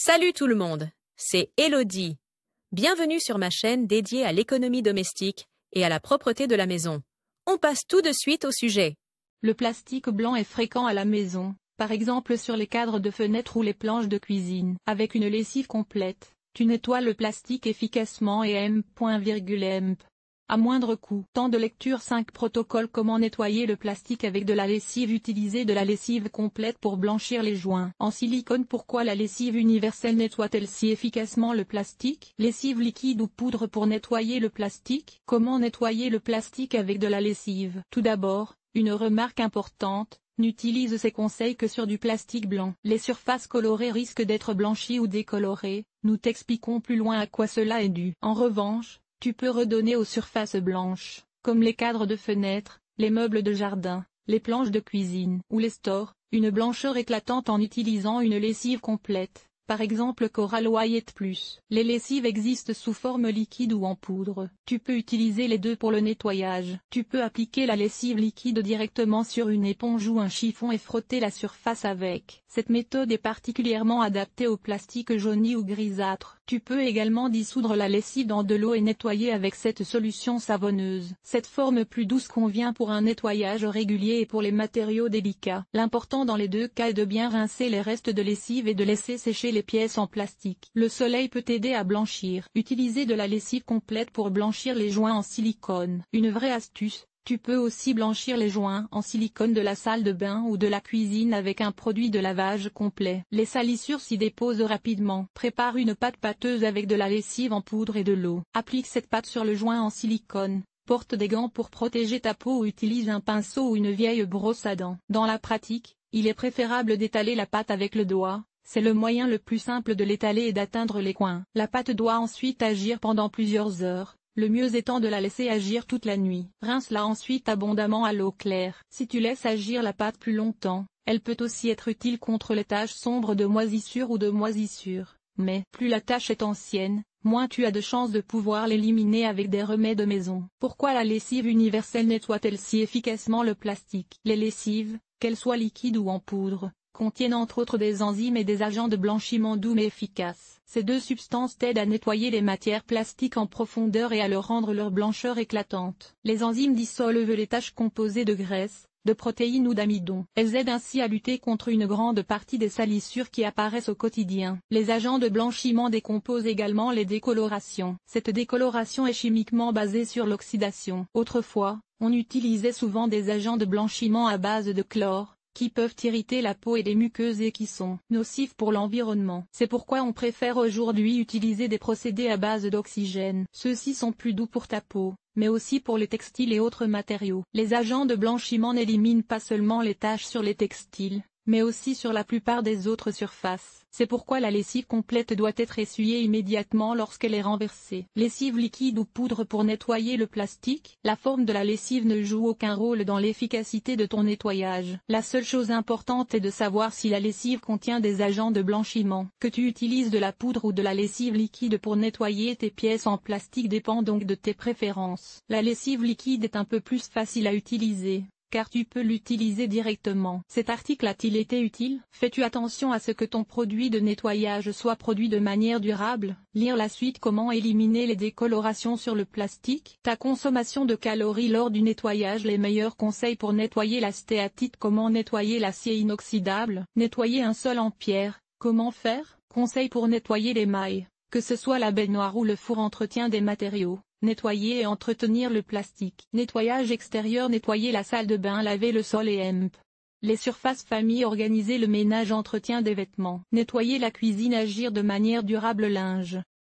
Salut tout le monde, c'est Elodie. Bienvenue sur ma chaîne dédiée à l'économie domestique et à la propreté de la maison. On passe tout de suite au sujet. Le plastique blanc est fréquent à la maison, par exemple sur les cadres de fenêtres ou les planches de cuisine. Avec une lessive complète, tu nettoies le plastique efficacement et M.M. à moindre coût. Temps de lecture 5 protocoles. Comment nettoyer le plastique avec de la lessive. Utiliser de la lessive complète pour blanchir les joints en silicone. Pourquoi la lessive universelle nettoie-t-elle si efficacement le plastique? Lessive liquide ou poudre pour nettoyer le plastique. Comment nettoyer le plastique avec de la lessive? Tout d'abord, une remarque importante. N'utilise ces conseils que sur du plastique blanc. Les surfaces colorées risquent d'être blanchies ou décolorées. Nous t'expliquons plus loin à quoi cela est dû. En revanche, tu peux redonner aux surfaces blanches, comme les cadres de fenêtres, les meubles de jardin, les planches de cuisine ou les stores, une blancheur éclatante en utilisant une lessive complète, par exemple Coral White Plus. Les lessives existent sous forme liquide ou en poudre. Tu peux utiliser les deux pour le nettoyage. Tu peux appliquer la lessive liquide directement sur une éponge ou un chiffon et frotter la surface avec. Cette méthode est particulièrement adaptée au plastique jauni ou grisâtre. Tu peux également dissoudre la lessive dans de l'eau et nettoyer avec cette solution savonneuse. Cette forme plus douce convient pour un nettoyage régulier et pour les matériaux délicats. L'important dans les deux cas est de bien rincer les restes de lessive et de laisser sécher les pièces en plastique. Le soleil peut t'aider à blanchir. Utiliser de la lessive complète pour blanchir les joints en silicone. Une vraie astuce. Tu peux aussi blanchir les joints en silicone de la salle de bain ou de la cuisine avec un produit de lavage complet. Les salissures s'y déposent rapidement. Prépare une pâte pâteuse avec de la lessive en poudre et de l'eau. Applique cette pâte sur le joint en silicone. Porte des gants pour protéger ta peau ou utilise un pinceau ou une vieille brosse à dents. Dans la pratique, il est préférable d'étaler la pâte avec le doigt. C'est le moyen le plus simple de l'étaler et d'atteindre les coins. La pâte doit ensuite agir pendant plusieurs heures. Le mieux étant de la laisser agir toute la nuit. Rince-la ensuite abondamment à l'eau claire. Si tu laisses agir la pâte plus longtemps, elle peut aussi être utile contre les taches sombres de moisissure ou de moisissure. Mais plus la tache est ancienne, moins tu as de chances de pouvoir l'éliminer avec des remèdes maison. Pourquoi la lessive universelle nettoie-t-elle si efficacement le plastique? Les lessives, qu'elles soient liquides ou en poudre, contiennent entre autres des enzymes et des agents de blanchiment doux mais efficaces. Ces deux substances t'aident à nettoyer les matières plastiques en profondeur et à leur rendre leur blancheur éclatante. Les enzymes dissolvent les taches composées de graisse, de protéines ou d'amidon. Elles aident ainsi à lutter contre une grande partie des salissures qui apparaissent au quotidien. Les agents de blanchiment décomposent également les décolorations. Cette décoloration est chimiquement basée sur l'oxydation. Autrefois, on utilisait souvent des agents de blanchiment à base de chlore, qui peuvent irriter la peau et les muqueuses et qui sont nocifs pour l'environnement. C'est pourquoi on préfère aujourd'hui utiliser des procédés à base d'oxygène. Ceux-ci sont plus doux pour ta peau, mais aussi pour les textiles et autres matériaux. Les agents de blanchiment n'éliminent pas seulement les taches sur les textiles, mais aussi sur la plupart des autres surfaces. C'est pourquoi la lessive complète doit être essuyée immédiatement lorsqu'elle est renversée. Lessive liquide ou poudre pour nettoyer le plastique. La forme de la lessive ne joue aucun rôle dans l'efficacité de ton nettoyage. La seule chose importante est de savoir si la lessive contient des agents de blanchiment. Que tu utilises de la poudre ou de la lessive liquide pour nettoyer tes pièces en plastique dépend donc de tes préférences. La lessive liquide est un peu plus facile à utiliser, car tu peux l'utiliser directement. Cet article a-t-il été utile? Fais-tu attention à ce que ton produit de nettoyage soit produit de manière durable? Lire la suite. Comment éliminer les décolorations sur le plastique? Ta consommation de calories lors du nettoyage. Les meilleurs conseils pour nettoyer la stéatite. Comment nettoyer l'acier inoxydable? Nettoyer un sol en pierre. Comment faire? Conseils pour nettoyer les mailles. Que ce soit la baignoire ou le four. Entretien des matériaux. Nettoyer et entretenir le plastique. Nettoyage extérieur. Nettoyer la salle de bain. Laver le sol et les surfaces. Famille. Organiser le ménage. Entretien des vêtements. Nettoyer la cuisine. Agir de manière durable. Linge.